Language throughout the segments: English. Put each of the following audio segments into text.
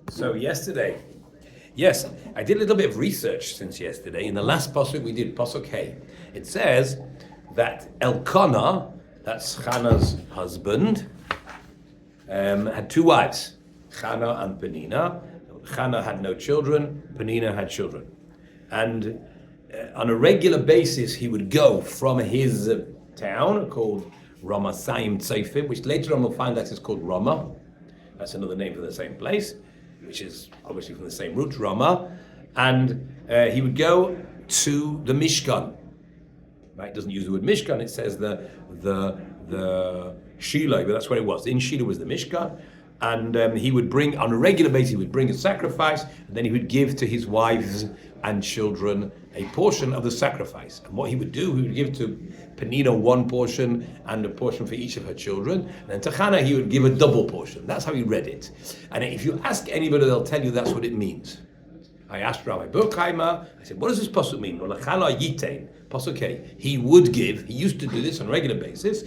So yesterday, yes, I did a little bit of research since yesterday. In the last pasuk we did, pasuk Hey, it says that Elkanah, that's Hannah's husband, had two wives, Hannah and Penina. Hannah had no children, Penina had children. And on a regular basis, he would go from his town called Ramasayim Tzofim, which later on we'll find that is called Ramah. That's another name for the same place, which is obviously from the same root, Ramah. And he would go to the Mishkan. Right? It doesn't use the word Mishkan, it says the Shiur, but that's what it was. In Shiur was the Mishkan. And he would bring, on a regular basis, he would bring a sacrifice, and then he would give to his wives and children a portion of the sacrifice. And what he would do, he would give to Penina one portion and a portion for each of her children. And then to Hannah, he would give a double portion. That's how he read it. And if you ask anybody, they'll tell you that's what it means. I asked Rabbi Leader, I said, what does this pasuk mean? Pasuk Hey. He would give, he used to do this on a regular basis.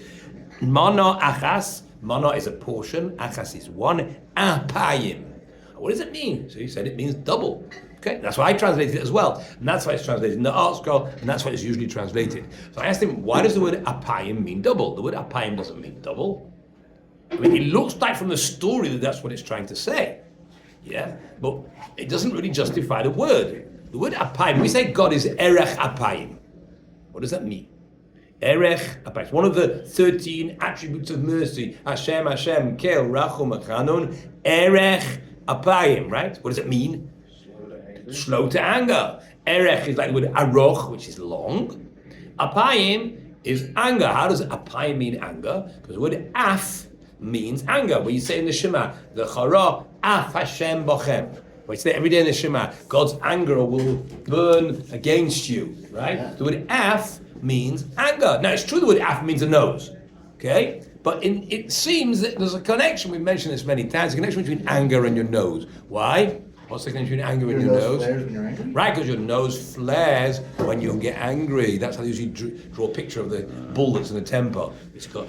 Mana achas, mana is a portion, achas is one, apayim. What does it mean? So he said it means double. Okay, that's why I translated it as well. And that's why it's translated in the art scroll, and that's why it's usually translated. So I asked him, why does the word apayim mean double? The word apayim doesn't mean double. I mean, it looks like from the story that that's what it's trying to say. Yeah, but it doesn't really justify the word. The word apayim, we say God is erech apayim. What does that mean? Erech apayim. One of the 13 attributes of mercy. Hashem, Hashem, kel, rachum, achanun. Erech apayim, right? What does it mean? Slow to anger. Erech is like the word aroch, which is long. Apayim is anger. How does apayim mean anger? Because the word af means anger. What you say in the Shema, the chara af Hashem bochem. We say every day in the Shema, God's anger will burn against you, right? Yeah. The word af means anger. Now it's true the word af means a nose, okay? But it seems that there's a connection, we've mentioned this many times, a connection between anger and your nose. Why? What's the connection between anger and your nose? Flares when you're angry? Right, because your nose flares when you get angry. That's how they usually draw a picture of the bull that's in the temple. It's got,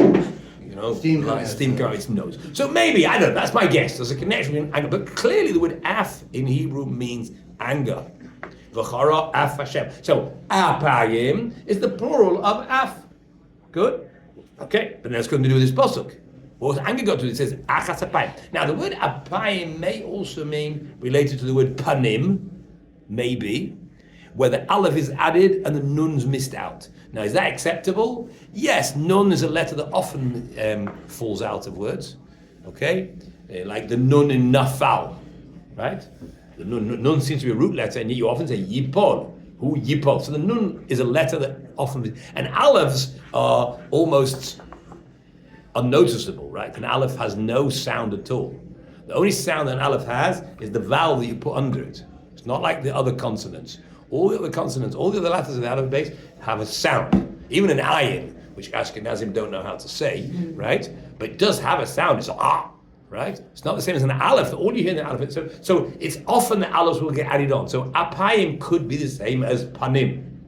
steam coming out of its nose. So maybe, I don't know, that's my guess. There's a connection between anger. But clearly the word af in Hebrew means anger. V'chara af Hashem. So apayim is the plural of af. Good? Okay, but that's got to do with this pasuk. What has anger got to do? It says achas apayim. Now the word apayim may also mean related to the word panim, maybe, where the aleph is added and the nun's missed out. Now is that acceptable? Yes, nun is a letter that often falls out of words. Okay, like the nun in nafal, right? The nun seems to be a root letter, and you often say yipol. Who yipol? So the nun is a letter that often, and alephs are almost unnoticeable, right? An aleph has no sound at all. The only sound that an aleph has is the vowel that you put under it. It's not like the other consonants. All the other consonants, all the other letters of the aleph base have a sound. Even an ayin, which Ashkenazim don't know how to say, right? But it does have a sound. It's ah, right? It's not the same as an aleph. All you hear in the aleph. So it's often the alephs will get added on. So apayim could be the same as panim,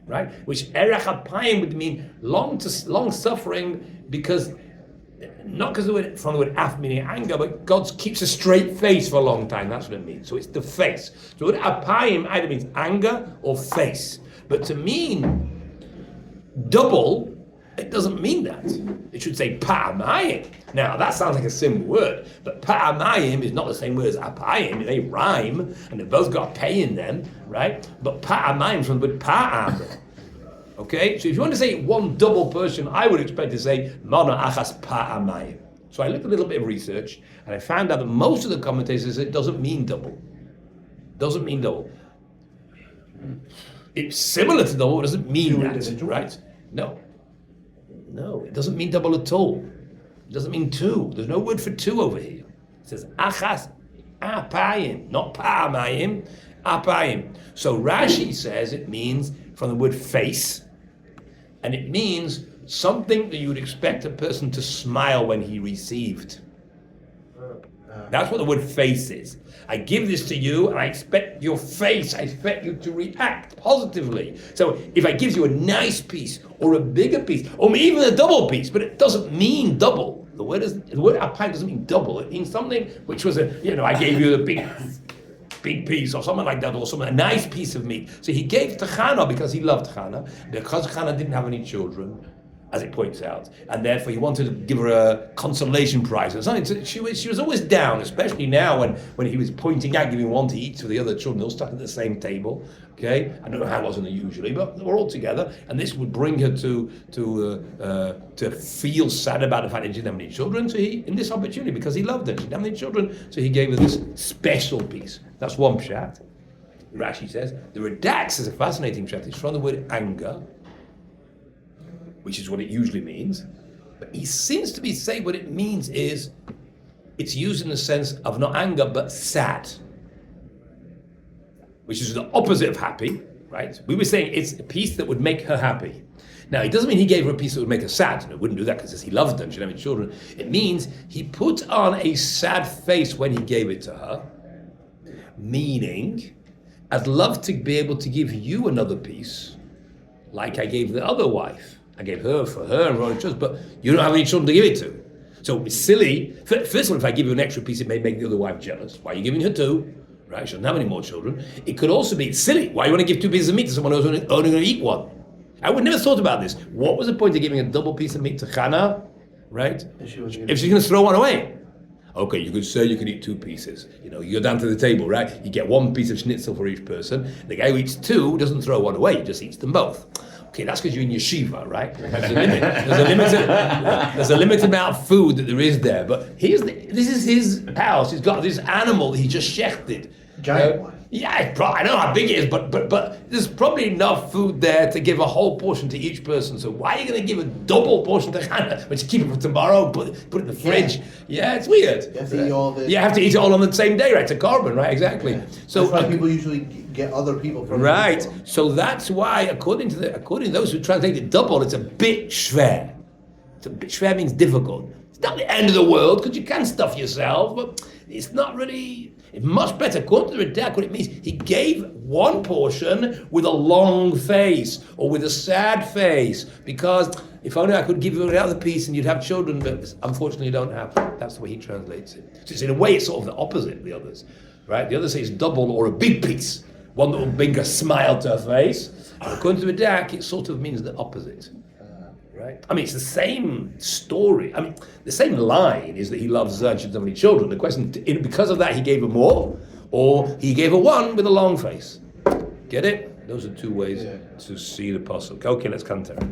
right? Which erech apayim would mean long suffering, because not because from the word af meaning anger, but God keeps a straight face for a long time. That's what it means. So it's the face. So the word apayim either means anger or face. But to mean double, it doesn't mean that. It should say pa'amayim. Now that sounds like a simple word, but pa'amayim is not the same word as apayim. They rhyme, and they've both got pay in them, right? But pa'amayim from the word pa'am. Okay, so if you want to say one double person, I would expect to say mana achas pa'amayim. So I looked a little bit of research, and I found out that most of the commentators say it doesn't mean double. Doesn't mean double. It's similar to double, it doesn't mean that, right? No, it doesn't mean double at all. It doesn't mean two. There's no word for two over here. It says achas apayim, not pa'amayim, apayim. So Rashi says it means from the word face, and it means something that you would expect a person to smile when he received. That's what the word face is. I give this to you and I expect your face, I expect you to react positively. So if I give you a nice piece or a bigger piece or even a double piece, but it doesn't mean double. The word apayim doesn't mean double. It means something which was I gave you the big piece or something like that, or a nice piece of meat. So he gave to Chana because he loved Chana, because Chana didn't have any children, as it points out, and therefore he wanted to give her a consolation prize or something. She was always down, especially now when he was pointing out, giving one to each of the other children, all stuck at the same table. Okay, I don't know how it was usually, but they were all together, and this would bring her to feel sad about the fact that she didn't have any children. So he, in this opportunity, because he loved her, she didn't have any children, so he gave her this special piece. That's one pshat. Rashi says the Redax is a fascinating pshat. It's from the word anger, which is what it usually means, but he seems to be saying what it means is it's used in the sense of not anger but sad, which is the opposite of happy, right? We were saying it's a piece that would make her happy. Now, it doesn't mean he gave her a piece that would make her sad. No, wouldn't do that because he loved them, she didn't have any children. It means he put on a sad face when he gave it to her, meaning, I'd love to be able to give you another piece, like I gave the other wife. I gave her for her and wrote it, but you don't have any children to give it to. So it's silly. First of all, if I give you an extra piece, it may make the other wife jealous. Why are you giving her two? Right? She doesn't have any more children. It could also be silly. Why do you want to give two pieces of meat to someone who's only going to eat one? I would never thought about this. What was the point of giving a double piece of meat to Chana? Right? If she's going to throw one away. Okay, you could say you could eat two pieces. You go down to the table, right? You get one piece of schnitzel for each person. The guy who eats two doesn't throw one away, he just eats them both. Okay, that's because you're in yeshiva, right? There's a limit. There's a limited amount of food that there is there. But this is his house. He's got this animal that he just shechted. Giant one. Yeah, I don't know how big it is, but there's probably enough food there to give a whole portion to each person. So why are you going to give a double portion to Hannah, but you keep it for tomorrow, put it in the fridge? Yeah, it's weird. You have to eat all of it. You have to eat it all on the same day, right? It's a carbon, right? Exactly. Yeah. So that's why people usually get other people from right. people. So that's why, according to those who translate it double, it's a bit schwer. Schwer means difficult. It's not the end of the world because you can stuff yourself, but it's not really. It's much better. According to the Redak, what it means, he gave one portion with a long face or with a sad face, because if only I could give you another piece and you'd have children, but unfortunately you don't have. That's the way he translates it. So it's, in a way, it's sort of the opposite of the others, right? The others say it's double or a big piece, one that will bring a smile to her face. According to the Redak, it sort of means the opposite. Right? I mean, it's the same story. I mean, the same line is that he loves her and she doesn't have any children. The question, because of that, he gave her more, or he gave her one with a long face. Get it? Those are two ways to see the pasuk. Okay, let's come to it.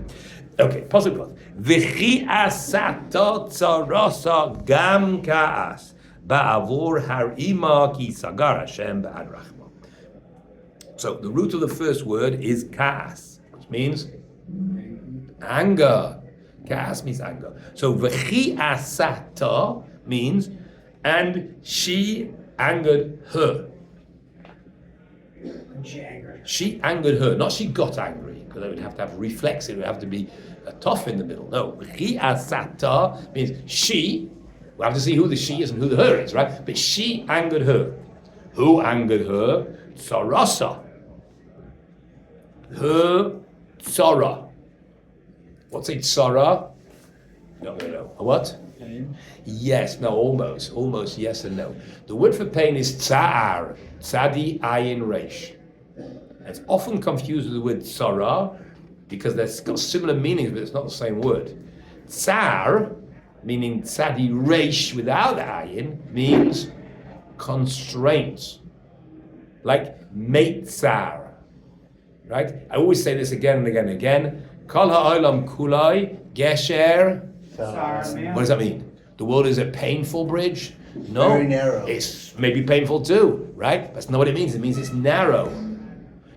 Okay, pasuk. V'chi asato tzarasa gam ka'as ba'avur har'ima ki sagar Hashem ba'ad rachma. So the root of the first word is ka'as, which means anger. Ka'as means anger. So v'chi asata means, and she angered her. She angered her, not she got angry, because it would have to have reflex, it would have to be a tough in the middle. No, v'chi asata means she, we have to see who the she is and who the her is, right? But she angered her. Who angered her? Tzarasa. Her tzara. What's a tzara? No. A what? Pain. Yes, no, almost, yes and no. The word for pain is tsa'ar, tzadi ayin reish. It's often confused with the word tzara because they've got similar meanings, but it's not the same word. Tsar, meaning tzadi reish without ayin, means constraints, like meitzar, right? I always say this again and again and again. Kol ha'olam kulai gesher. What does that mean? The world is a painful bridge? No. Very narrow. It's maybe painful too, right? That's not what it means. It means it's narrow.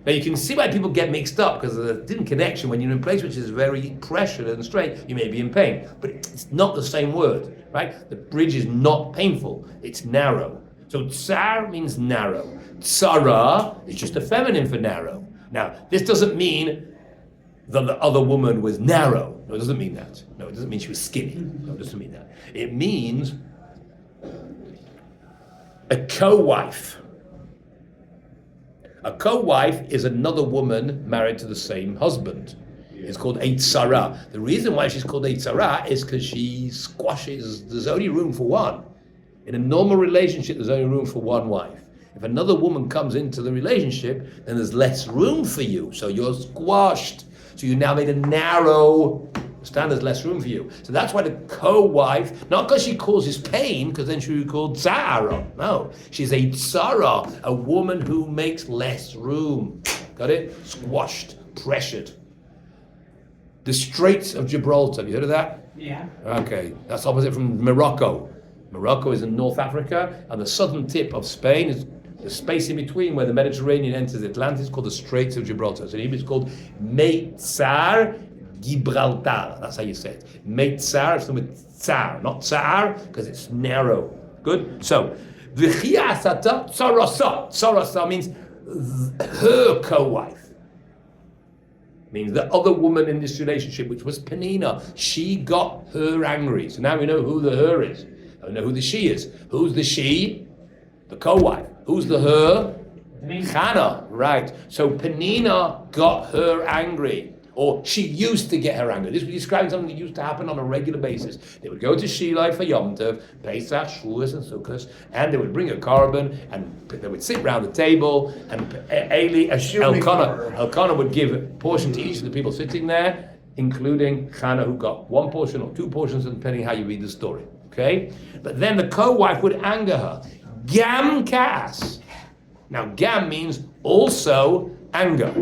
Now you can see why people get mixed up, because there's a thin connection. When you're in a place which is very pressured and straight, you may be in pain. But it's not the same word, right? The bridge is not painful. It's narrow. So tsar means narrow. Tsara is just a feminine for narrow. Now, this doesn't mean that the other woman was narrow. No, it doesn't mean that. No, it doesn't mean she was skinny. No, it doesn't mean that. It means a co-wife. A co-wife is another woman married to the same husband. It's called Eitzara. The reason why she's called Eitzara is because she squashes. There's only room for one. In a normal relationship, there's only room for one wife. If another woman comes into the relationship, then there's less room for you. So you're squashed. So you now made a narrow stand, there's less room for you. So that's why the co-wife, not because she causes pain, because then she would be called Tzara. No, she's a Tzara, a woman who makes less room. Got it? Squashed, pressured. The Straits of Gibraltar, have you heard of that? Yeah. Okay, that's opposite from Morocco. Morocco is in North Africa, and the southern tip of Spain is the space in between where the Mediterranean enters the Atlantic is called the Straits of Gibraltar. So in Hebrew it's called Meitzar Gibraltar. That's how you say it. Meitzar, it's with tsar, not tsar, because it's narrow. Good? So, V'chia asata tsarasa. Tsarasa means her co-wife. Means the other woman in this relationship, which was Penina, she got her angry. So now we know who the her is. I know who the she is. Who's the she? The co-wife. Who's the her? Chana, right. So Penina got her angry, or she used to get her angry. This was describing something that used to happen on a regular basis. They would go to Shiloh for Yom Tov, Pesach, Shavuos, and Sukkot, and they would bring a carbon, and they would sit round the table, and Elkanah would give a portion to each of the people sitting there, including Chana, who got one portion or two portions, depending how you read the story. Okay? But then the co-wife would anger her. Gam kas. Now, gam means also anger.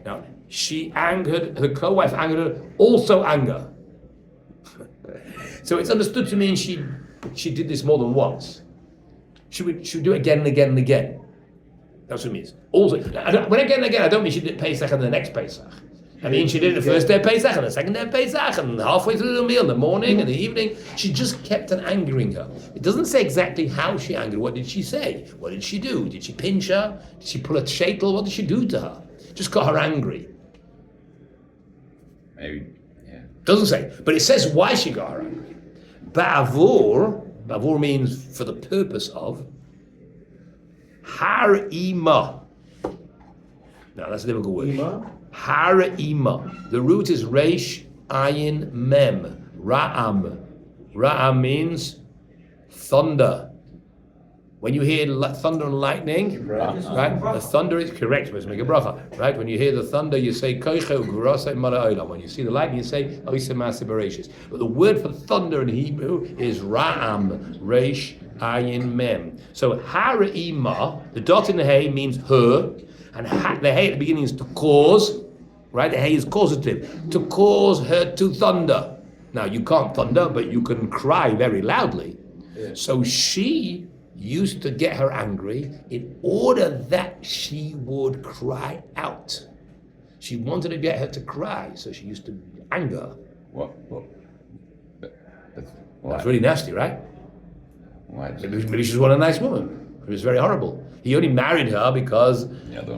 Now, she angered, the co-wife angered her, also anger. So it's understood to mean she did this more than once. She would do it again and again and again. That's what it means. Also, when again and again, I don't mean she did Pesach and the next Pesach. I mean, she did it the first day of Pesach and the second day of Pesach and halfway through the meal, in the morning and the evening. She just kept on angering her. It doesn't say exactly how she angered. What did she say? What did she do? Did she pinch her? Did she pull a shaitel? What did she do to her? Just got her angry. Maybe, yeah. Doesn't say, but it says why she got her angry. Ba'avur means for the purpose of. Har'ima. Now that's a difficult word. Ima? Har'ima. The root is Reish Ayin Mem. Ra'am. Ra'am means thunder. When you hear thunder and lightning, right? The thunder is correct. Let's make a bracha, right? When you hear the thunder, you say koiche u'grasa mala'olam. When you see the lightning, you say oisem masibereshis. But the word for thunder in Hebrew is ra'am, reish ayin mem. So har'ima, the dot in the hay means her, and the hay at the beginning is to cause, right? The hay is causative, to cause her to thunder. Now you can't thunder, but you can cry very loudly. Yeah. So she used to get her angry in order that she would cry out. She wanted to get her to cry, so she used to anger. What? That's really nasty, right? Why? Maybe she was one a nice woman. It was very horrible. He only married her because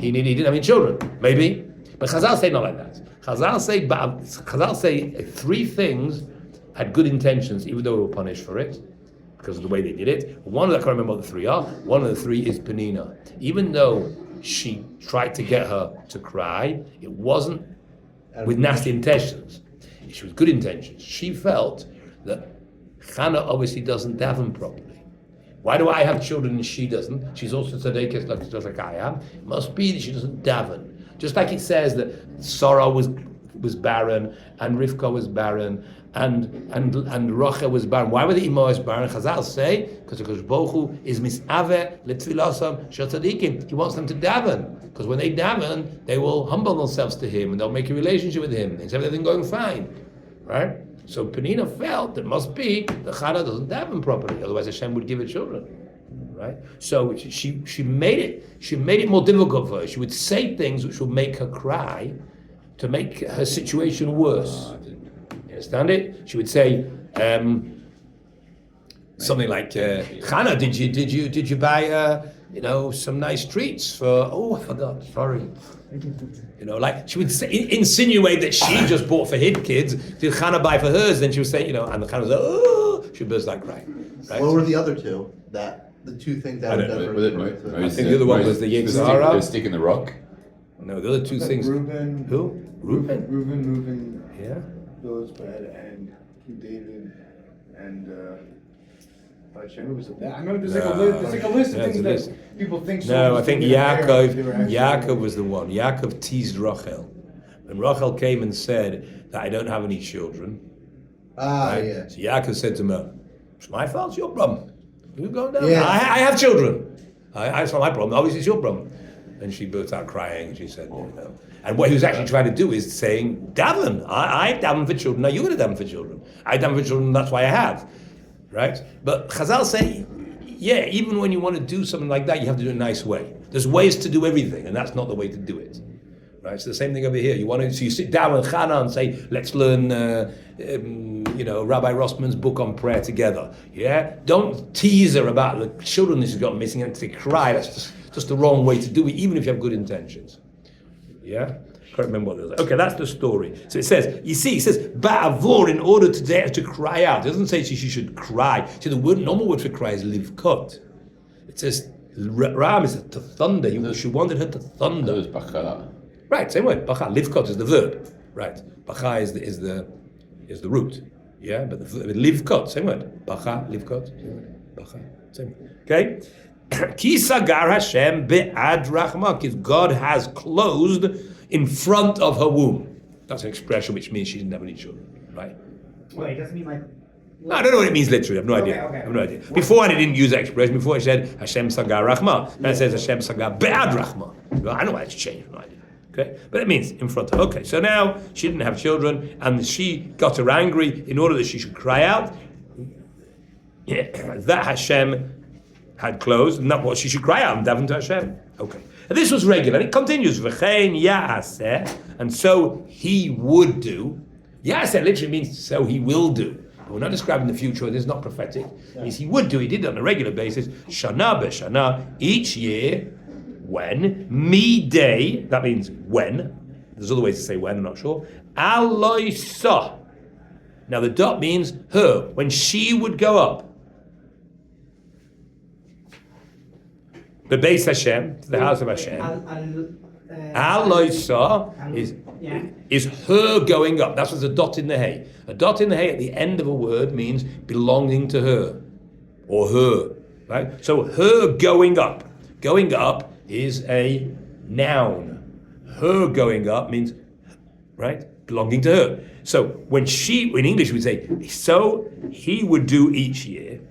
he didn't have any children. Maybe. But Chazal say not like that. Chazal say three things had good intentions, even though they were punished for it, because of the way they did it. One of them, I can't remember what the three are. One of the three is Penina. Even though she tried to get her to cry, it wasn't with nasty intentions. It was good intentions. She felt that Chana obviously doesn't daven properly. Why do I have children and she doesn't? She's also tzaddikas just like I am. It must be that she doesn't daven. Just like it says that Sarah was barren and Rivka was barren and Rachel was barren. Why were the Imahs barren? Chazal say because the Kodesh Baruch Hu is misaveh letfilasam shel tzaddikim. He wants them to daven because when they daven, they will humble themselves to Him and they'll make a relationship with Him and everything going fine, right? So Penina felt that must be the Chana doesn't daven properly, otherwise Hashem would give her children, right? So she made it more difficult for her. She would say things which would make her cry to make her situation worse. You understand it? She would say something like, "Chana, did you buy some nice treats for? Oh, I forgot. Sorry." Like she would say, insinuate that she just bought for his kids. Did Chana buy for hers? Then she would say, and the Chana was like, "Oh," she burst like crying. Right? What were the other two? The two things that were done for I think the other one was the Yetzirah. The stick in the rock. No, the other two things. Reuben. Who? Reuben. Reuben. Yeah. Those bad and David and Hashem was that. I know there's like a list of No, things it's a list. that people think. No, I think they were actually- Yaakov was the one. Yaakov teased Rachel. When Rachel came and said that I don't have any children, right? Yeah. So Yaakov said to her, "It's my fault. It's your problem. You go down. Yeah. I have children. It's not my problem. Obviously, it's your problem." And she burst out crying. And she said, And what he was actually trying to do is saying, "Daven. I daven for children. Now you're going to daven for children. I daven for children. That's why I have." Right? But Chazal say, yeah, even when you want to do something like that, you have to do it a nice way. There's ways to do everything, and that's not the way to do it. Right? It's the same thing over here. So you sit down with Chana and say, let's learn, Rabbi Rossman's book on prayer together. Yeah? Don't tease her about the children that she's got missing and to cry. That's just the wrong way to do it, even if you have good intentions. Yeah? Can't remember what it was. Okay, that's the story. So it says, it says, Ba'avor, in order to cry out. It doesn't say she should cry. See, the normal word for cry is livkot. It says, Ram is to thunder. She wanted her to thunder. That was Bachara. Right, same word. Bacha, livkot is the verb. Right. Bacha is the root. Yeah, but livkot, same word. Bacha, livkot, same word. Bacha, same word. Okay? Ki sagar Hashem be'ad rachma, because God has closed in front of her womb. That's an expression which means she didn't have any children, right? Well, it doesn't mean like. No, I don't know what it means literally. I have no idea. Okay. I have no idea. Before I didn't use that expression. Before I said Hashem sagar rachma. Now it says Hashem sagar be'ad rachma. Well, I know why it's changed. No idea. Okay, but it means in front of her. Okay, so now she didn't have children, and she got her angry in order that she should cry out. Yeah, that Hashem had closed, and not what she should cry out and daven to Hashem. Okay, and this was regular. And it continues. V'chein ya'aseh, and so he would do. Ya'aseh literally means so he will do. But we're not describing the future. This is not prophetic. It means he would do. He did it on a regular basis. Shana b'shana, each year. When, midday, that means when, there's other ways to say when, I'm not sure, aloisa. Now the dot means her, when she would go up. The Beis Hashem, the house of Hashem. Aloisa is her going up. That's what's a dot in the hay. A dot in the hay at the end of a word means belonging to her, or her, right? So her going up. Going up is a noun. Her going up means, right, belonging to her. So when in English we say, so he would do each year.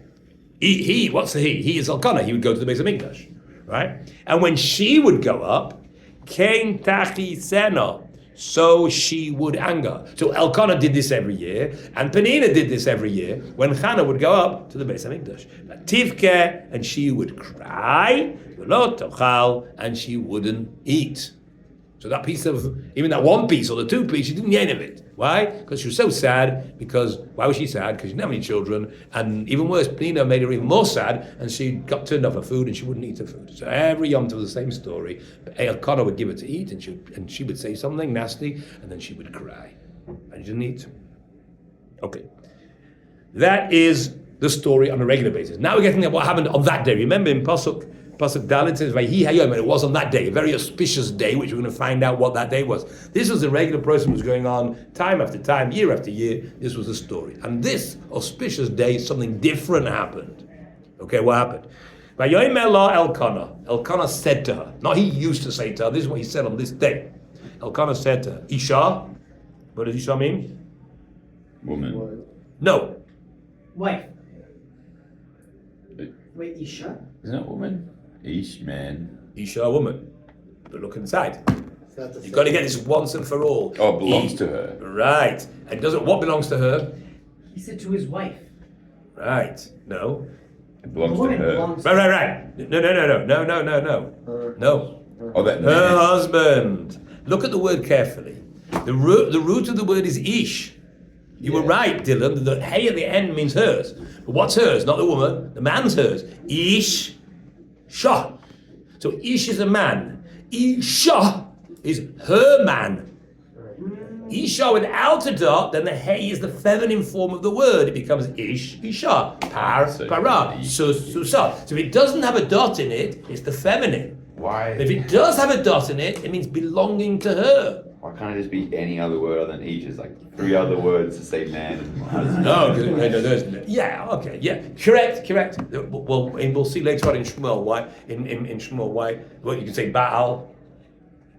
He what's the he? He is Elkanah. He would go to the Beis Hamikdash, right? And when she would go up, Kein Tachisena, so she would anger. So Elkanah did this every year, and Penina did this every year when Hannah would go up to the Beis Hamikdash. Tivke, and she would cry, and she wouldn't eat. So that piece of, even that one piece or the two piece, she didn't get any of it. Why? Because she was so sad. Why was she sad? Because she didn't have any children. And even worse, Penina made her even more sad, and she got turned off her food and she wouldn't eat her food. So every Yom Tov was the same story. But Elkanah would give her to eat, and she would say something nasty, and then she would cry. And she didn't eat. Okay. That is the story on a regular basis. Now we're getting at what happened on that day. Remember in Pasuk Dalet says, "Vayhi hayom," and it was on that day, a very auspicious day, which we're going to find out what that day was. This was a regular process that was going on time after time, year after year. This was the story. And this auspicious day, something different happened. Okay, what happened? Vayomer la Elkanah. Elkanah said to her, not he used to say to her, this is what he said on this day. Elkanah said to her, Isha, what does Isha mean? Woman. No. Wife. Wait, Isha? Isn't it woman? Aish, man. Isha, woman. But look inside. You've You've got to get this once and for all. Oh, it belongs to her. Right. And what belongs to her? He said to his wife. Right. No. It belongs The to woman her. belongs Right. No. No. Oh, that Her man. husband. Look at the word carefully. The root of the word is ish. You were right, Dylan. The hey at the end means hers. But what's hers? Not the woman. The man's hers. Ish. Shah. So ish is a man. Isha is her man. Isha without a dot, then the hey is the feminine form of the word. It becomes ish, isha, para, So para, ish. susa. So if it doesn't have a dot in it, it's the feminine. Why? If it does have a dot in it, it means belonging to her. Why can't it just be any other word other than Aish? It's like 3 other words to say man and husband. No, yeah, okay, yeah, correct. Well, and we'll see later on in Shmuel why in Shmuel why. Well, you can say Baal,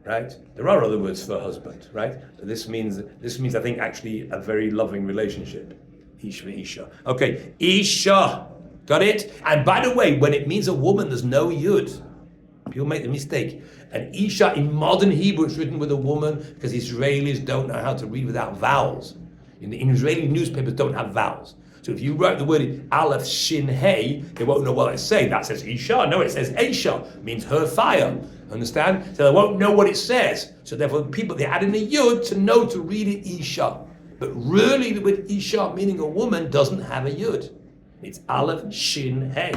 right? There are other words for husband, right? This means I think actually a very loving relationship. Ish Isha. Okay, Isha, got it. And by the way, when it means a woman, there's no yud. People make the mistake. And Isha in modern Hebrew is written with a woman because Israelis don't know how to read without vowels. In Israeli newspapers don't have vowels. So if you write the word Aleph Shin Hey, they won't know what it's saying. That says Isha. No, it says Aisha, means her fire. Understand? So they won't know what it says. So therefore people, they add in a yud to know to read it Isha. But really the word Isha, meaning a woman, doesn't have a yud. It's Aleph Shin Hey.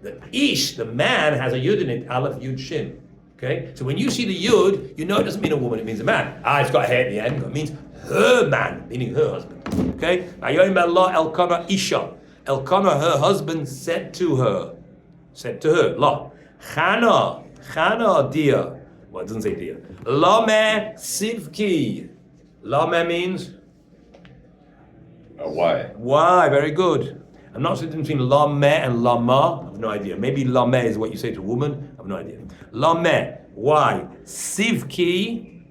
The Ish, the man, has a yud in it, Aleph Yud Shin. Okay? So when you see the yud, you know it doesn't mean a woman, it means a man. It's got a hair at the end, it means her man, meaning her husband. Okay? Ayoim Allah Elkanah Isha. Elkanah, her husband, said to her, La, Chana, dear. Well, it doesn't say dear. Lame Sivki. Lame means? Why? Why? Very good. I'm not sure the difference between lame and lama. I have no idea. Maybe lame is what you say to a woman. I have no idea. Lame. Why? Sivki.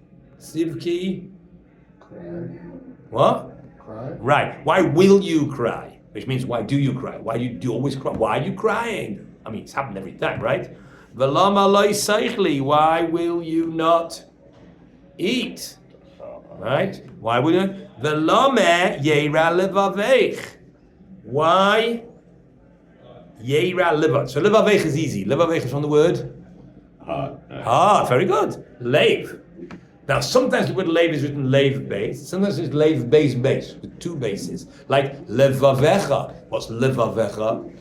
What? Cry. Right. Why will you cry? Which means why do you cry? Why do you always cry? Why are you crying? I mean, it's happened every time, right? V'lama loy seichli. Why will you not eat? Right? Why will you? V'lame yeira levaveich. Why? Yeira liva. So livavech is easy. Livavech is from the word? Heart. Very good. Leiv. Now, sometimes the word leiv is written leiv base. Sometimes it's leiv base with 2 bases. Like levavecha. What's levavecha?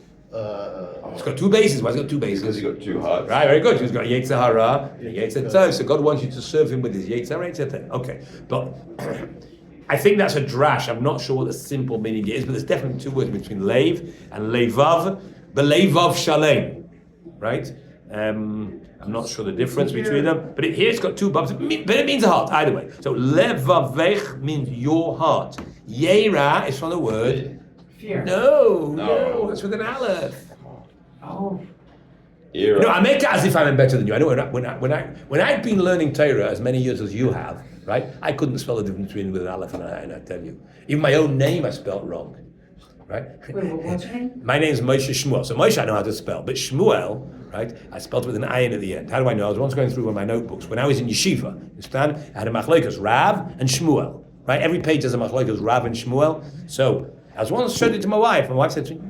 It's got 2 bases. Why has it got 2 bases? Because you've got 2 hearts. Right, very good. He's got Yetzer Hara and Yetzer Tov. So God wants you to serve him with his Yetzer Hara. Okay. But I think that's a drash. I'm not sure what the simple meaning is, but there's definitely 2 words between leiv and leivav. Belevav shalem. Right? I'm not sure the difference between them, but here it's got 2 bubs, but it means a heart either way. So levavech means your heart. Yeira is from the word Fear. no, that's with an aleph. Oh. Era. No, I make it as if I'm better than you. I know when I've been learning Torah as many years as you have, right? I couldn't spell the difference between with an aleph and an ayin. I tell you, even my own name I spelled wrong, right? Wait, what's your name? My name is Moshe Shmuel. So Moshe I know how to spell, but Shmuel, right? I spelled with an ayin at the end. How do I know? I was once going through one of my notebooks when I was in yeshiva. Understand? I had a machlokes Rav and Shmuel. Right? Every page has a machlokes Rav and Shmuel. So I was once showing it to my wife. My wife said to me,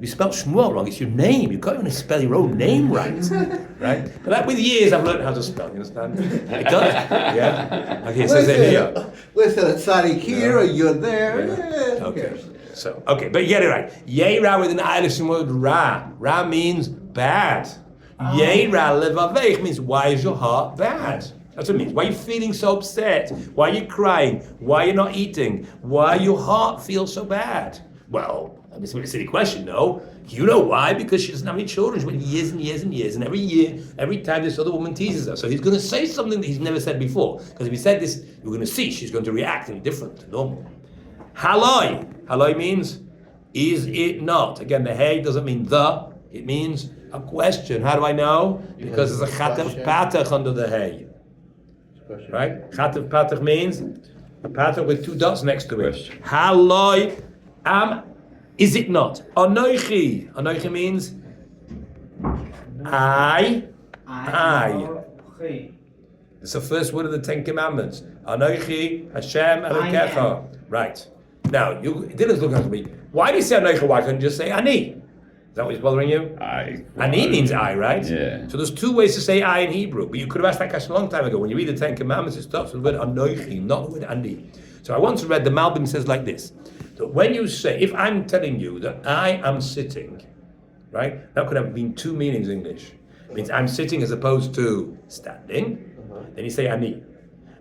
"You spelled Shmuel wrong. It's your name. You can't even spell your own name right." Right? But that, with years, I've learned how to spell. You understand? It does. Yeah. Okay. It says it here. Listen, it's Sadiq here, you're there. Yeah. Okay. So, okay, but you get it right. Yeira with an Irish word ra. Ra means bad. Yeira levavech means why is your heart bad? That's what it means. Why are you feeling so upset? Why are you crying? Why are you not eating? Why your heart feels so bad? Well, it's a silly question, no. You know why? Because she doesn't have any children. She went years and years and years, and every year, every time this other woman teases her. So he's going to say something that he's never said before. Because if he said this, you're going to see she's going to react in different to normal. Haloi. Haloi means, is it not? Again, the hey doesn't mean the, it means a question. How do I know? Because there's a chatef patach under the hey. Right? Chatef patach means a patach with 2 dots next to it. Haloi. Is it not? Anoichi. Anoichi means I. It's the first word of the 10 Commandments. Anoichi Hashem Elokecha. Right. Now, Dylan's looking at me. Why do you say Anoichi? Why couldn't you just say Ani? Is that what's bothering you? Ani means I, right? Yeah. So there's 2 ways to say I in Hebrew, but you could have asked that question a long time ago. When you read the 10 Commandments, it starts with the word Anoichi, not the word Ani. So I once read the Malbim says like this. So when you say, if I'm telling you that I am sitting, right? That could have been 2 meanings in English. It means I'm sitting as opposed to standing. Then you say Ani.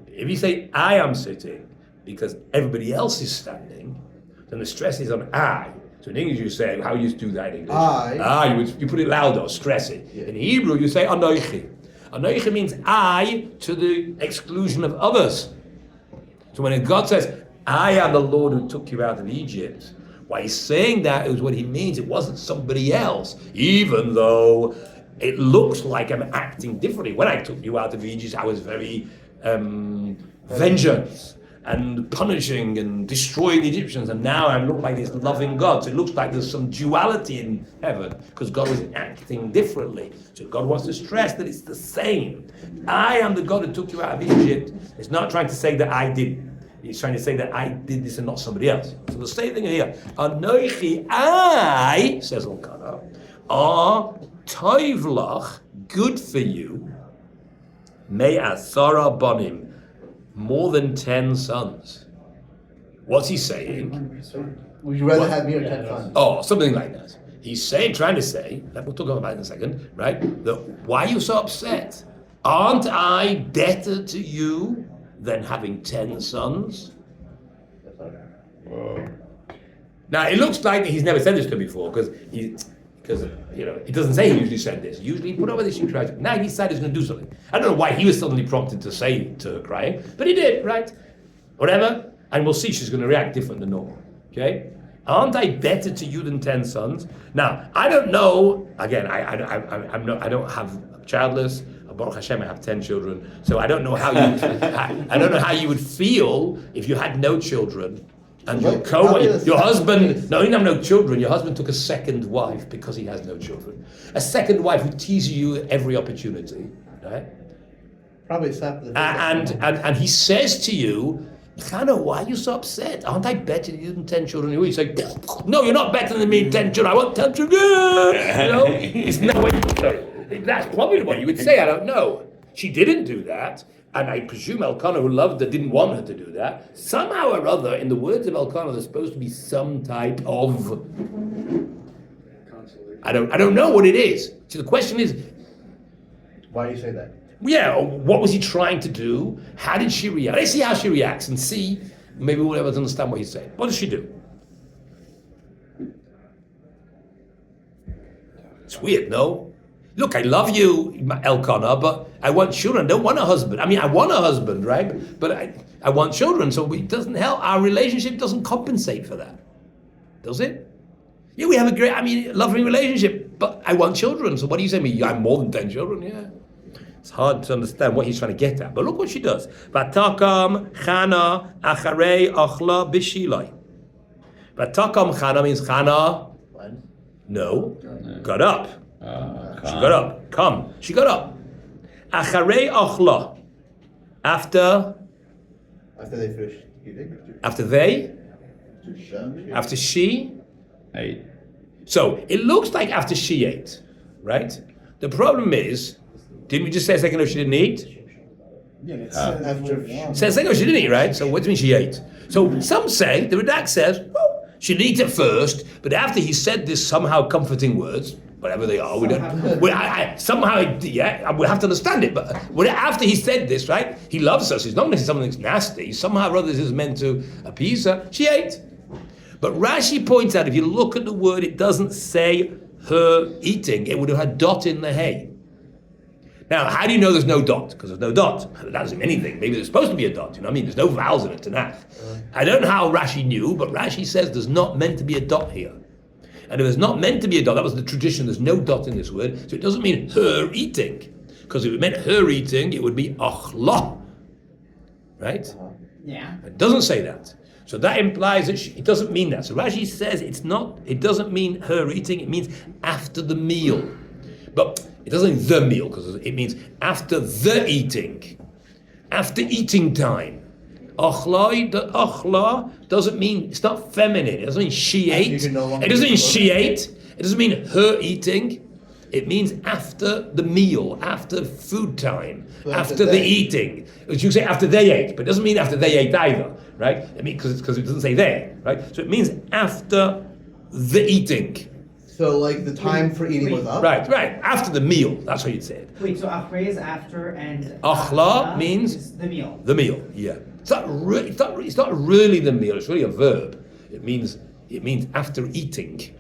If you say I am sitting because everybody else is standing, then the stress is on I. So in English you say, how you do that in English? You put it louder, stress it. Yeah. In Hebrew you say Anoichi. Anoichi means I to the exclusion of others. So when God says, I am the Lord who took you out of Egypt, why he's saying that is what he means. It wasn't somebody else, even though it looks like I'm acting differently. When I took you out of Egypt, I was very vengeance and punishing and destroying the Egyptians, and now I look like this loving God. So it looks like there's some duality in heaven because God was acting differently. So God wants to stress that it's the same. I am the God who took you out of Egypt. It's not trying to say that I did. He's trying to say that I did this and not somebody else. So the same thing here. Anoichi, I, says Elkanah, are toivlach, good for you, me asara banim, more than 10 sons. What's he saying? Would you rather have me or 10 sons? Oh, something like that. He's trying to say, that we'll talk about it in a second, right? That why are you so upset? Aren't I better to you than having 10 sons? Whoa. Now it looks like he's never said this to him before because it doesn't say he usually said this. Usually he put over this huge cry. Now he decided he's going to do something. I don't know why he was suddenly prompted to say to her crying, but he did, right? Whatever, and we'll see she's going to react different than normal. Okay? Aren't I better to you than 10 sons? Now I don't know. Again, I don't have childless. Baruch Hashem, I have 10 children, so I don't know how you would feel if you had no children and your husband. No, you didn't have no children. Your husband took a second wife because he has no children. A second wife who teases you at every opportunity, right? Probably slap the and he says to you, Chana, why are you so upset? Aren't I better than you than 10 children? You say, no, you're not better than me, 10 children. I want 10 children. It's no way. Sorry. That's probably what you would say. I don't know. She didn't do that, and I presume Elkanah, who loved her, didn't want her to do that. Somehow or other, in the words of Elkanah, there's supposed to be some type of I don't know what it is. So the question is, why do you say that? yeah, what was he trying to do? How did she react? Let's see how she reacts and see. Maybe we'll ever understand what he's saying. What does she do? It's weird, no? Look, I love you, Elkanah, but I want children. I don't want a husband. I mean, I want a husband, right? But I want children, so it doesn't help. Our relationship doesn't compensate for that. Does it? Yeah, we have a great, loving relationship, but I want children. So what do you say to me? I'm more than 10 children, yeah. It's hard to understand what he's trying to get at. But look what she does. Vatakam Chana Acharei Achla Bishilai. Vatakam Chana means Chana. No. Got up. She got up. Come. She got up. Acharei Achla. After they finished eating? After she? Ate. So it looks like after she ate, right? The problem is, didn't we just say a second ago she didn't eat? Yeah, After Said a second ago she didn't eat, right? So what do you mean she ate? So some say, the Radak says, well, she didn't eat at first, but after he said this somehow comforting words, whatever they are, we don't. We'll have to understand it. But after he said this, right? He loves us. It's not necessarily something that's nasty. Somehow or other, this is meant to appease her. She ate. But Rashi points out, if you look at the word, it doesn't say her eating. It would have had dot in the hay. Now, how do you know there's no dot? Because there's no dot. That doesn't mean anything. Maybe there's supposed to be a dot. You know what I mean? There's no vowels in it, Tanach. I don't know how Rashi knew, but Rashi says there's not meant to be a dot here. And if it's not meant to be a dot, that was the tradition, there's no dot in this word, so it doesn't mean her eating. Because if it meant her eating, it would be achla. Right? Yeah. It doesn't say that. So that implies that it doesn't mean that. So Rashi says it doesn't mean her eating, it means after the meal. But it doesn't mean the meal, because it means after the eating. After eating time. Achla doesn't mean, it's not feminine. It doesn't mean she ate. It doesn't mean she ate. It doesn't mean her eating. It means after the meal, after food time, So after the eating. As you say, after they ate, but it doesn't mean after they ate either, right? I mean, because it doesn't say they, right? So it means after the eating. So like the time for eating was up? Right. After the meal, that's what you'd say it. Wait, so achrei is after and Achla means is the meal. The meal, yeah. It's not really the meal. It's really a verb. It means It means after eating,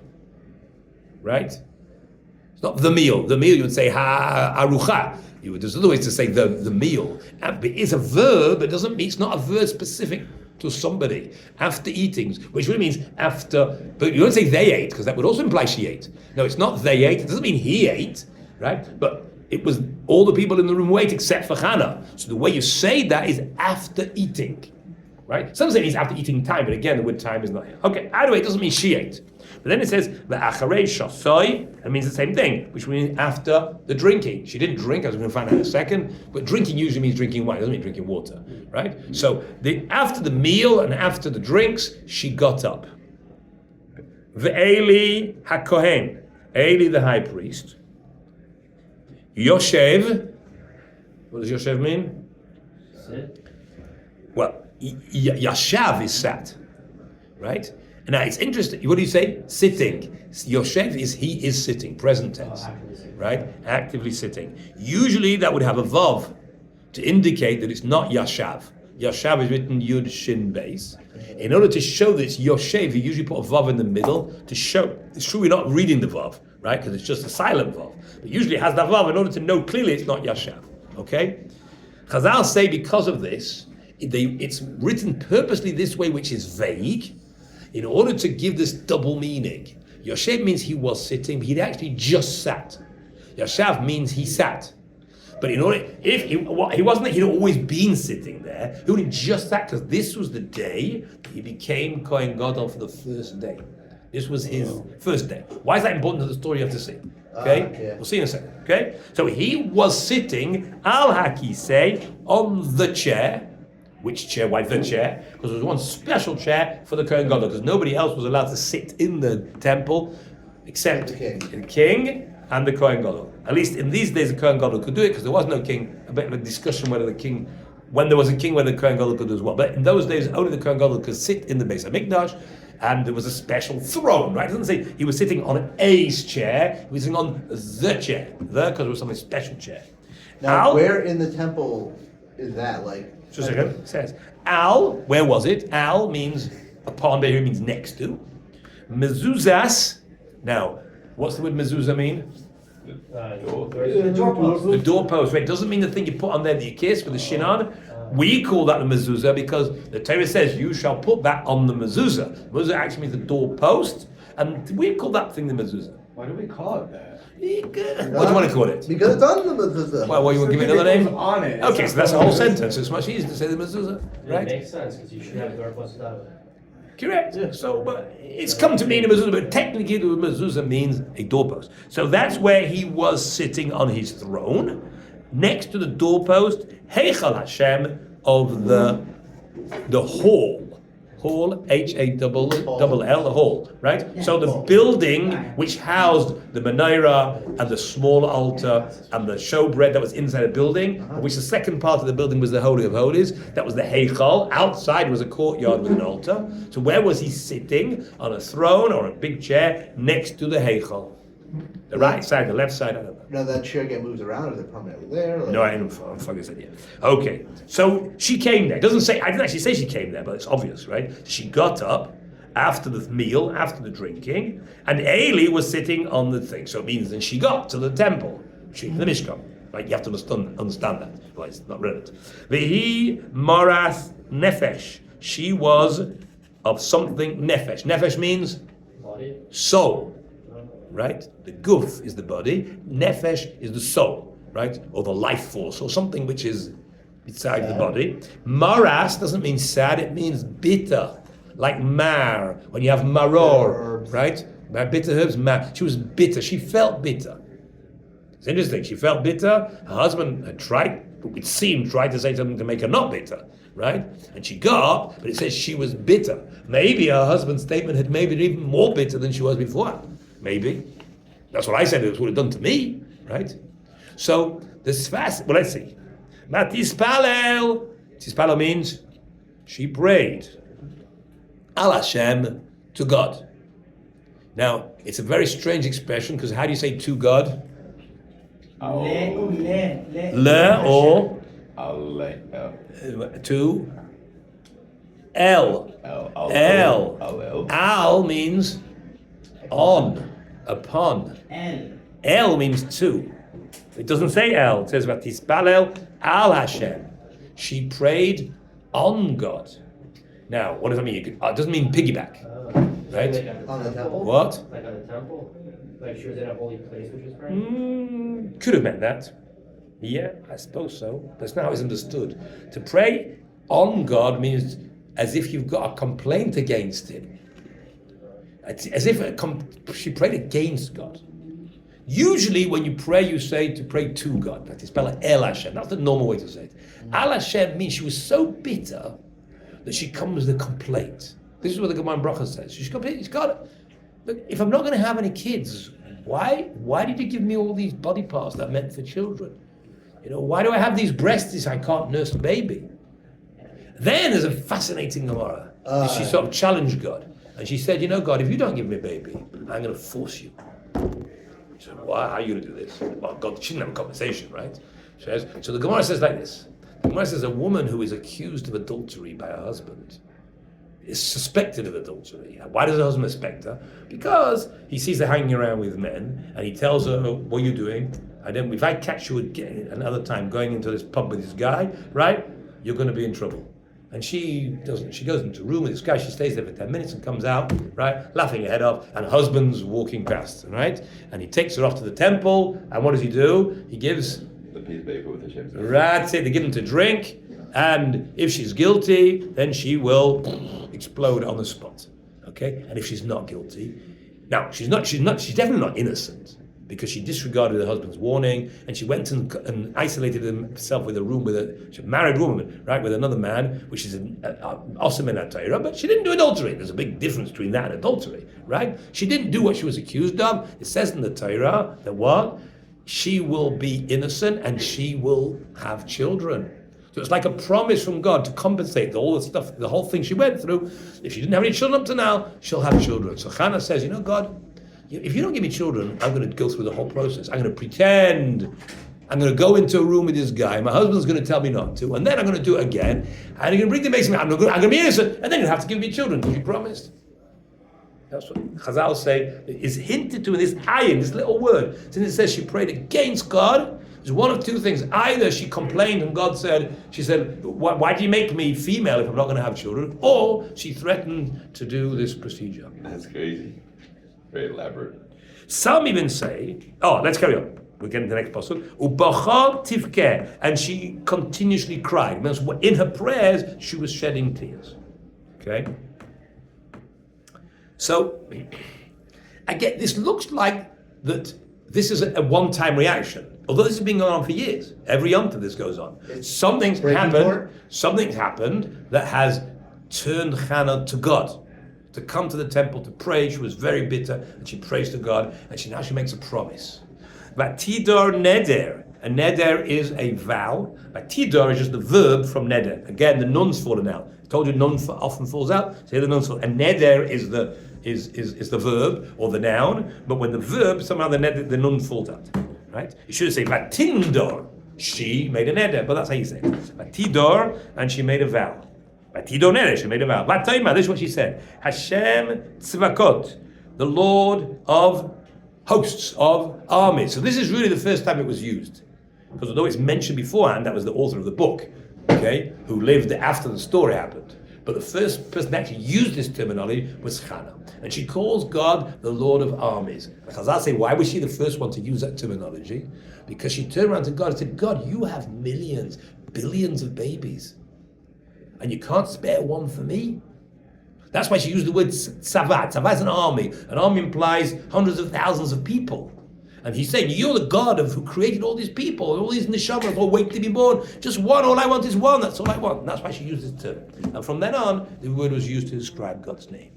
right? It's not the meal. The meal you would say ha-arucha. There's other ways to say the meal. It is a verb, it doesn't mean, it's not a verb specific to somebody. After eating, which really means after, but you don't say they ate, because that would also imply she ate. No, it's not they ate, it doesn't mean he ate, right? But it was all the people in the room who ate except for Hannah. So the way you say that is after eating, right? Some say it means after eating time, but again, the word time is not here. Okay, either way, it doesn't mean she ate. But then it says ve'acharei shasoi. It means the same thing, which means after the drinking. She didn't drink, as we're going to find out in a second. But drinking usually means drinking wine. It doesn't mean drinking water, right? So after the meal and after the drinks, she got up. Ve'eli hakohen, Eli the high priest. Yoshev. What does Yoshev mean? Sit. Well, Yashav is sat, right? Now it's interesting. What do you say? Sitting. Yoshev he is sitting, present tense, right? Actively sitting. Usually that would have a vav to indicate that it's not Yashav. Yashav is written Yud Shin Beis. In order to show that it's Yoshev, you usually put a vav in the middle to show. It's true we're not reading the vav, right? Because it's just a silent vav. But usually it has that vav in order to know clearly it's not Yashav. Okay? Chazal say because of this, it's written purposely this way, which is vague, in order to give this double meaning. Yoshev means he was sitting, but he'd actually just sat. Yashav means he sat. But in order, if he wasn't that he'd always been sitting there, he only just sat because this was the day he became Kohen Gadol for the first day. This was his first day. Why is that important to the story? You have to see. Okay? Yeah. We'll see in a second. Okay? So he was sitting, al hakisei, on the chair. Which chair? Why the chair? Because there was one special chair for the Kohen Gadol, because nobody else was allowed to sit in the temple except the king and the Kohen Gadol. At least in these days, the Kohen Gadol could do it because there was no king. A bit of a discussion whether the king, when there was a king, whether the Kohen Gadol could do as well. But in those days, only the Kohen Gadol could sit in the Beis HaMikdash, and there was a special throne, right? It doesn't say he was sitting on a chair, he was sitting on the chair. Because it was something special chair. Now, where in the temple is that? Like, just a second. It says al. Where was it? Al means upon. Here means next to. Mezuzas. Now, what's the word mezuzah mean? The doorpost. The doorpost. Right. It doesn't mean the thing you put on there that you kiss with the shin on. We call that the mezuzah because the Torah says you shall put that on the mezuzah. Mezuzah actually means the doorpost, and we call that thing the mezuzah. Why do we call it that? What do you want to call it? because it's on the mezuzah. Well, you want to give it another name? On it. Okay, so that's a whole sentence. It's much easier to say the mezuzah, right? It makes sense because you should have a doorpost without it. Correct. Yeah. So, but it's come to mean a mezuzah, but technically the mezuzah means a doorpost. So that's where he was sitting on his throne, next to the doorpost, Heichal Hashem of the hall. Hall, H-A-L-L, the hall, right? Yeah. So the building which housed the menorah and the small altar and the showbread that was inside the building, which the second part of the building was the Holy of Holies, that was the Heichal. Outside was a courtyard with an altar. So where was he sitting? On a throne or a big chair next to the Heichal. The right side, the left side, I don't know. Now that chair get moved around, is it permanently there? Like, No, I didn't fucking say yet. Okay, so she came there. It doesn't say, I didn't actually say she came there, but it's obvious, right? She got up after the meal, after the drinking, and Eli was sitting on the thing. So it means that she got to the temple, the Mishkan. Right? You have to understand that. Otherwise, it's not relevant. Vehi Morath Nefesh. She was of something Nefesh. Nefesh means Body. soul. Right? The guf is the body, nefesh is the soul, right? Or the life force, or something which is beside the body. Maras doesn't mean sad, it means bitter. Like mar, when you have maror, right? Bitter herbs, mar. She was bitter, she felt bitter. It's interesting, she felt bitter, her husband had tried, it seemed, tried to say something to make her not bitter, right? And she got up, but it says she was bitter. Maybe her husband's statement had made her even more bitter than she was before. Maybe. That's what I said it would have done to me, right? So, this fast, well, let's see. Matispalel. Tispalel means she prayed. Al Hashem, to God. Now, it's a very strange expression because how do you say to God? Le or I'll let to El. El. El. Al means on, upon. El means to. It doesn't say El. It says Vatispalel al Hashem. She prayed on God. Now, what does that mean? It doesn't mean piggyback, right? Like On the temple. What? Like on the temple? Like she was in a holy place which was praying? Could have meant that. Yeah, I suppose so. That's not how it's understood. To pray on God means as if you've got a complaint against Him. It's as if she prayed against God. Usually, when you pray, you say to pray to God. That is spelled El Hashem. That's the normal way to say it. Al Hashem means she was so bitter that she comes with a complaint. This is what the Gemara in Bracha says. She's complaining. She's got, look, if I'm not going to have any kids, why did you give me all these body parts that are meant for children? Why do I have these breasts if I can't nurse a baby? Then there's a fascinating Gemara. She sort of challenged God. And she said, God, if you don't give me a baby, I'm going to force you. She said, why? How are you going to do this? Well, God, she didn't have a conversation, right? So the Gemara says like this. The Gemara says a woman who is accused of adultery by her husband is suspected of adultery. Why does her husband suspect her? Because he sees her hanging around with men and he tells her, what are you doing? If I catch you again another time going into this pub with this guy, right, you're going to be in trouble. And she doesn't. She goes into a room with this guy. She stays there for 10 minutes and comes out, right, laughing her head off. And her husband's walking past, right? And he takes her off to the temple. And what does he do? He gives The piece of paper with the chips. That's it. They give him to drink. And if she's guilty, then she will explode on the spot. Okay? And if she's not guilty, now she's definitely not innocent because she disregarded her husband's warning and she went and isolated herself with she's a married woman, right, with another man, which is awesome in that Torah, but she didn't do adultery. There's a big difference between that and adultery, right? She didn't do what she was accused of. It says in the Torah that what? She will be innocent and she will have children. So it's like a promise from God to compensate all the stuff, the whole thing she went through. If she didn't have any children up to now, she'll have children. So Hannah says, God, if you don't give me children, I'm going to go through the whole process. I'm going to pretend. I'm going to go into a room with this guy. My husband's going to tell me not to. And then I'm going to do it again. And you're going to bring the mason. I'm going to be innocent. And then you have to give me children. You promised. That's what Chazal say is hinted to in this ayin, this little word. Since it says she prayed against God, there's one of two things. Either she complained and God said, why do you make me female if I'm not going to have children? Or she threatened to do this procedure. That's crazy. Very elaborate. Some even say, let's carry on. We're getting to the next pasuk. Ubacha tivkeh, and she continuously cried. It means in her prayers, she was shedding tears. Okay? So, again, this looks like that this is a one-time reaction. Although this has been going on for years. Every Yom Tov this goes on. Something's happened that has turned Hannah to God. To come to the temple to pray. She was very bitter and she prays to God and now she makes a promise. Vatidor neder. A neder is a vow. Vatidor is just the verb from neder. Again, the nun's fallen out. I told you nun often falls out. So here the nun's fallen. A neder is the verb or the noun, but when the verb, somehow the nun falls out. Right? You should say Vatindor. She made a neder, but that's how you say it. Vatidor, and she made a vow. Vatidor neder, she made a vow. Vatayma, this is what she said. Hashem tzvakot, the Lord of hosts, of armies. So this is really the first time it was used. Because although it's mentioned beforehand, that was the author of the book, okay, who lived after the story happened. But the first person that actually used this terminology was Hannah. And she calls God the Lord of armies. Chazal say, why was she the first one to use that terminology? Because she turned around to God and said, God, you have millions, billions of babies. And you can't spare one for me? That's why she used the word tzavat. Tzavat is an army. An army implies hundreds of thousands of people. And he's saying, you're the God who created all these people, all these neshamas, all wait to be born. Just one, all I want is one, that's all I want. And that's why she used this term. And from then on, the word was used to describe God's name.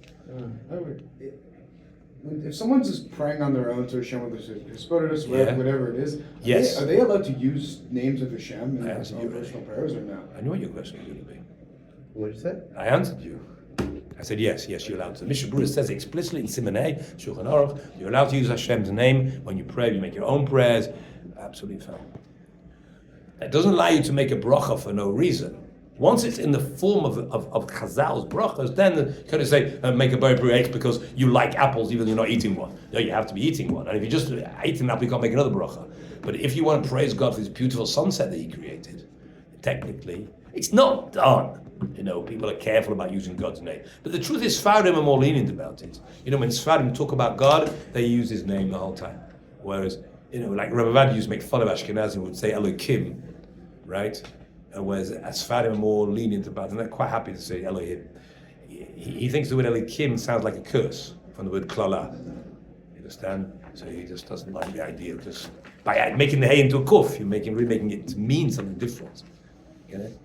If someone's just praying on their own to Hashem, whatever it is, Yes. are they allowed to use names of Hashem in their answered own you personal prayers or no? I knew what your question was going to be. What did you say? I answered you. I said, yes, you're allowed to. Mishnah Berurah says explicitly in Simonei, Shulchan Aruch, you're allowed to use Hashem's name when you pray, you make your own prayers. Absolutely fine. That doesn't allow you to make a bracha for no reason. Once it's in the form of Chazal's brachas, then kind of say, make a berry Aish because you like apples even though you're not eating one. No, you have to be eating one. And if you just eat an apple, you can't make another bracha. But if you want to praise God for this beautiful sunset that He created, technically, it's not done. People are careful about using God's name. But the truth is, Sfarim are more lenient about it. When Sfarim talk about God, they use His name the whole time. Whereas, like Rabbi Leader used to make fun of Ashkenazim, would say Elohim, right? Whereas Sfarim are more lenient about it, and they're quite happy to say Elohim. He thinks the word Elohim sounds like a curse from the word klala. You understand? So he just doesn't like the idea of just by making the hay into a kuf, you're remaking it to mean something different. Get it?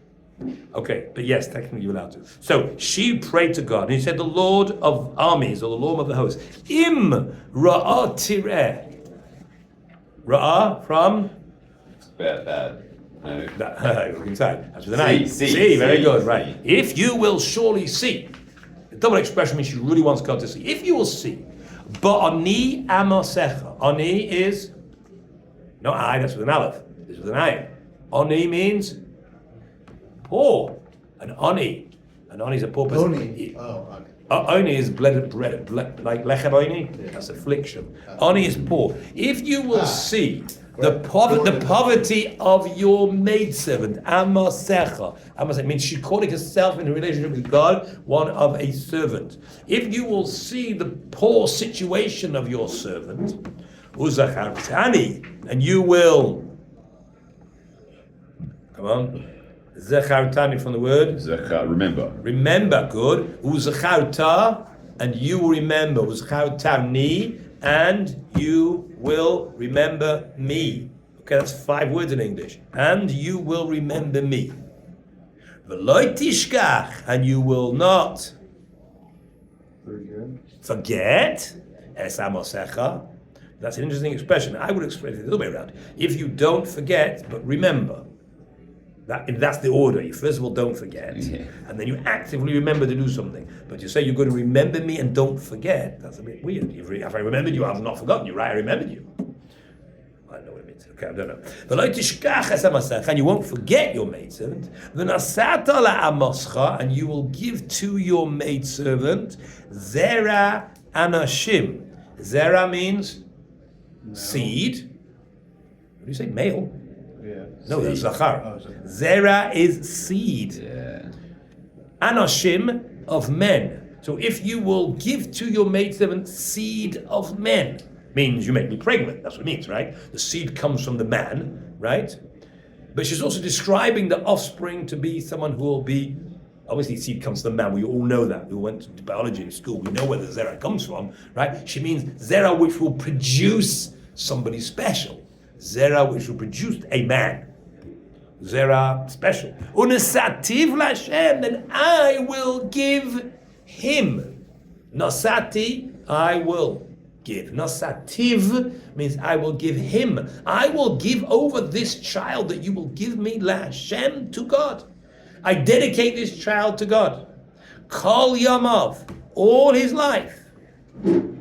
Okay, but yes, technically you're allowed to. So she prayed to God, and he said, "The Lord of armies, or the Lord of the hosts, Im Ra'ah Tireh." Ra'ah from? Bad. No. Inside. That's with an eye. See, very good, right. If you will surely see. The double expression means she really wants God to see. If you will see. Ba'ani amasecha. Ani is no I, that's with an aleph. This is with an eye. Ani means poor. An ani. An ani is a poor person. Oni. Oh, okay. Oni is blended bread, like lechem oni. That's affliction. Oni is poor. If you will see the poverty of your maidservant, amasecha. Amasecha means she's calling herself in a relationship with God, one of a servant. If you will see the poor situation of your servant, uzachartani, and you will, come on, Zachartani from the word? Remember. Remember, good. Uzacharta, and you will remember. Uzachartani, and you will remember me. Okay, that's 5 words in English. And you will remember me. V'lo tishkach, and you will not forget. Es amosecha. That's an interesting expression. I would express it the other way around. If you don't forget, but remember. That's the order. You first of all don't forget, and then you actively remember to do something. But you say you're going to remember me and don't forget. That's a bit weird. If I remembered you, I've not forgotten you, right? I remembered you. I don't know what it means. Okay, I don't know. And you won't forget your maidservant. And you will give to your maidservant zera anashim. Zera means seed. What do you say? Male. Yeah. No, that's Zachar. Zera is seed. Yeah. Anoshim of men. So if you will give to your maidservant seed of men, means you make me pregnant. That's what it means, right? The seed comes from the man, right? But she's also describing the offspring to be someone who will be, obviously seed comes from the man. We all know that. We went to biology school. We know where the Zera comes from, right? She means Zera which will produce somebody special. Zera which will produce a man. Zera special. Unesativ Lashem, then I will give him. Nosati, I will give. Nosativ means I will give him. I will give over this child that you will give me, Lashem, to God. I dedicate this child to God. Kol Yamav, all his life.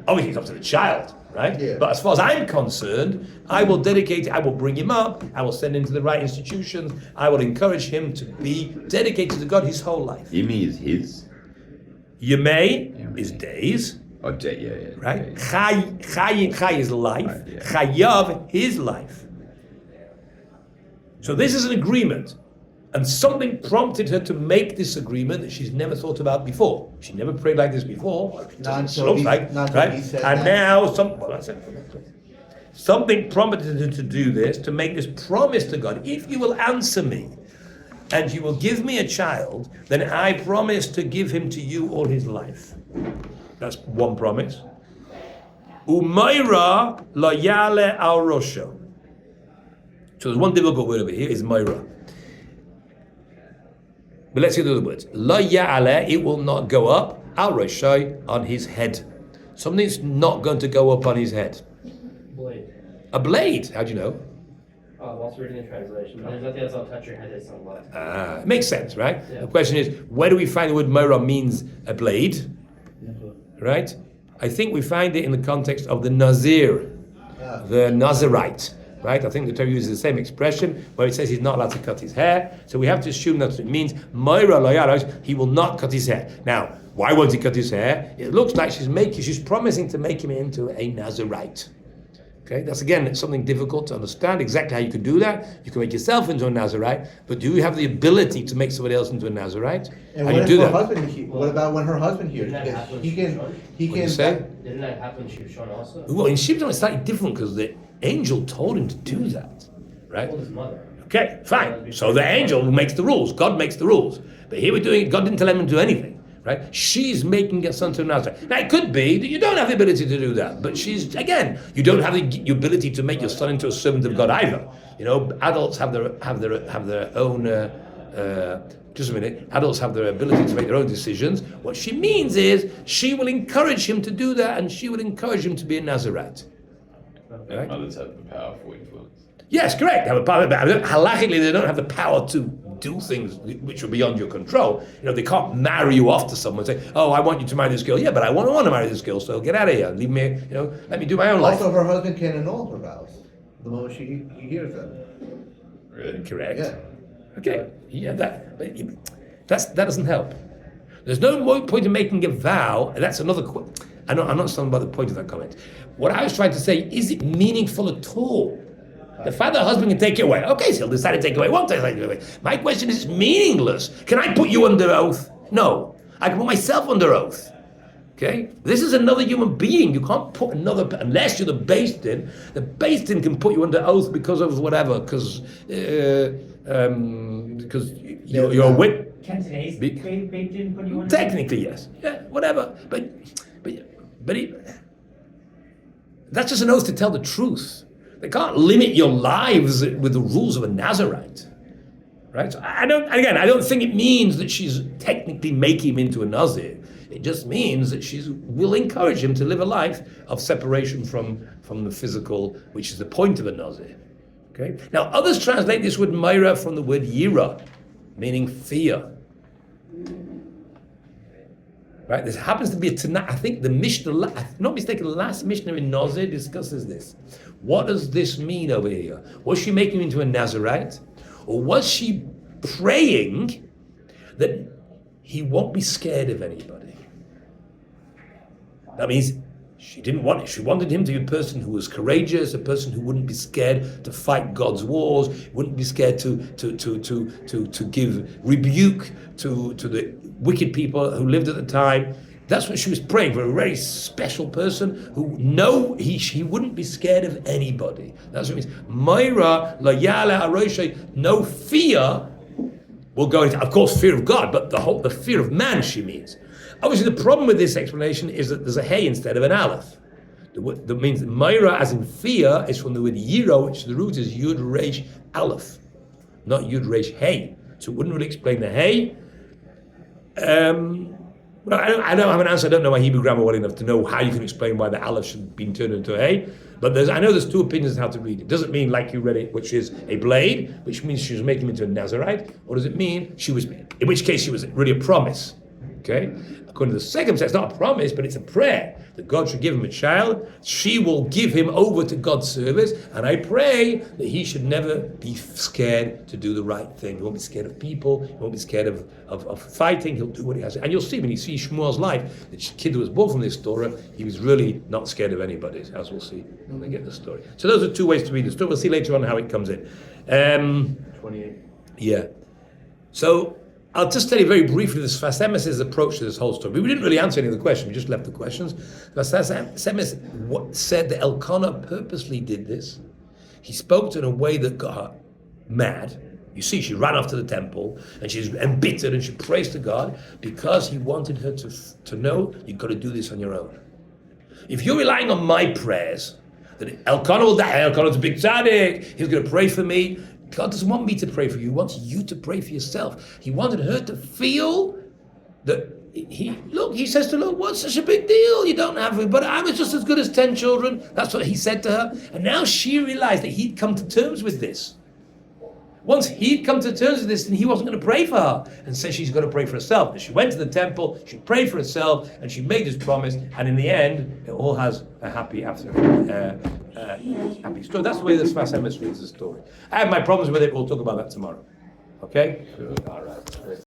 Obviously it's up to the child. Right? Yeah. But as far as I'm concerned, I will dedicate it, I will bring him up, I will send him to the right institutions, I will encourage him to be dedicated to God his whole life. Yimi is his. Yemei is days. Oh, yeah. Right? Yeah. Chai is life. Right, yeah. Chayav, his life. So this is an agreement. And something prompted her to make this agreement that she's never thought about before. She never prayed like this before. Not until he said And that. now something prompted her to do this, to make this promise to God. If you will answer me and you will give me a child, then I promise to give him to you all his life. That's one promise. Umayra la yale al rosho. So there's one difficult word over here, is Myra. But let's see the other words. La ya'ala, it will not go up, al roshai, on his head. Something's not going to go up on his head. Blade. A blade, how do you know? Whilst reading the translation, there's nothing else I'll touch your head is somewhat. It makes sense, right? Yeah. The question is, where do we find the word Myra means a blade? Right? I think we find it in the context of the Nazir, the Nazirite. right? I think the Torah uses the same expression where it says he's not allowed to cut his hair. So we have to assume that's what it means. Moira lo yarosh, he will not cut his hair. Now, why won't he cut his hair? It looks like she's promising to make him into a Nazirite. Okay, that's again something difficult to understand exactly how you can do that. You can make yourself into a Nazirite, but do you have the ability to make somebody else into a Nazirite? And How what do you if do her that? husband? What about when her husband hears? Didn't that happen He with can. Shimshon? He What do you can. say? Didn't that happen with Shimshon also? Well, in Shimshon it's slightly different because the angel told him to do that, right? Told his mother. Okay, fine. So the angel makes the rules. God makes the rules. But here we're doing it. God didn't tell him to do anything. Right? She's making a son to a Nazarite. Now it could be that you don't have the ability to do that, but she's again, you don't have the ability to make your son into a servant of God either. You know, adults have their own. Just a minute. Adults have their ability to make their own decisions. What she means is she will encourage him to do that, and she will encourage him to be a Nazarite. Right? Mothers have the powerful influence. Yes, correct. Have a power, but halachically they don't have the power to do things which are beyond your control. You know, they can't marry you off to someone and say, "Oh, I want you to marry this girl." Yeah, but I want to marry this girl, so get out of here. Leave me. You know, let me do my own life. Also, her husband can annul her vows the moment he hears them. Really? Correct. Yeah. Okay. Yeah, that doesn't help. There's no more point in making a vow. And that's another. I'm not talking about the point of that comment. What I was trying to say, is it meaningful at all? The father husband can take it away. Okay, so he'll decide to take it away. Won't take it away. My question is meaningless. Can I put you under oath? No. I can put myself under oath. Okay? This is another human being. You can't put another, unless you're the Beis Din. The Beis Din can put you under oath because of whatever, because you're a witness. Can today's Be- Beit Din put you on? Technically, yes. Yeah, whatever. But that's just an oath to tell the truth. They can't limit your lives with the rules of a Nazarite, right? So I don't think it means that she's technically making him into a Nazir. It just means that she will encourage him to live a life of separation from the physical, which is the point of a Nazir. Okay. Now others translate this word Myra from the word Yira, meaning fear. Right, this happens to be a Tanach. I think the Mishnah, if I'm not mistaken, the last Mishnah in Nazir discusses this. What does this mean over here? Was she making him into a Nazirite? Or was she praying that he won't be scared of anybody? That means she didn't want it. She wanted him to be a person who was courageous, a person who wouldn't be scared to fight God's wars, wouldn't be scared to give rebuke to the wicked people who lived at the time. That's what she was praying for, a very special person who he wouldn't be scared of anybody. That's what it means. Moira la yala aroshe, no fear will go into, of course, fear of God, but the fear of man, she means. Obviously, the problem with this explanation is that there's a hey instead of an aleph. That means Moira, as in fear, is from the word yiro, which the root is yud resh aleph, not yud resh hey. So it wouldn't really explain the hey. Well, I don't have an answer. I don't know my Hebrew grammar well enough to know how you can explain why the aleph should have been turned into a hey. But I know there's two opinions on how to read it. Does it mean like you read it, which is a blade, which means she was making him into a Nazarite, or does it mean in which case she was really a promise? Okay? According to the second text, it's not a promise, but it's a prayer that God should give him a child. She will give him over to God's service, and I pray that he should never be scared to do the right thing. He won't be scared of people. He won't be scared of fighting. He'll do what he has to. And you'll see when you see Shmuel's life, the kid who was born from this Torah, he was really not scared of anybody, as we'll see when we get the story. So those are two ways to read the story. We'll see later on how it comes in. 28. Yeah. So I'll just tell you very briefly this Sfas Emes's approach to this whole story. We didn't really answer any of the questions, we just left the questions. Sfas Emes said that Elkanah purposely did this. He spoke to her in a way that got her mad. You see, she ran off to the temple and she's embittered and she prays to God because he wanted her to know you've got to do this on your own. If you're relying on my prayers, that Elkanah will die, Elkanah's a big tzaddik, he's going to pray for me. God doesn't want me to pray for you. He wants you to pray for yourself. He wanted her to feel that he says to her, what's such a big deal? You don't have it, but I was just as good as 10 children. That's what he said to her. And now she realized that he'd come to terms with this. Once he'd come to terms with this, then he wasn't going to pray for her and say she's going to pray for herself. And she went to the temple, she prayed for herself, and she made this promise. And in the end, it all has a happy after, happy story. That's the way the Sfas Emes reads the story. I have my problems with it. We'll talk about that tomorrow. Okay? All right.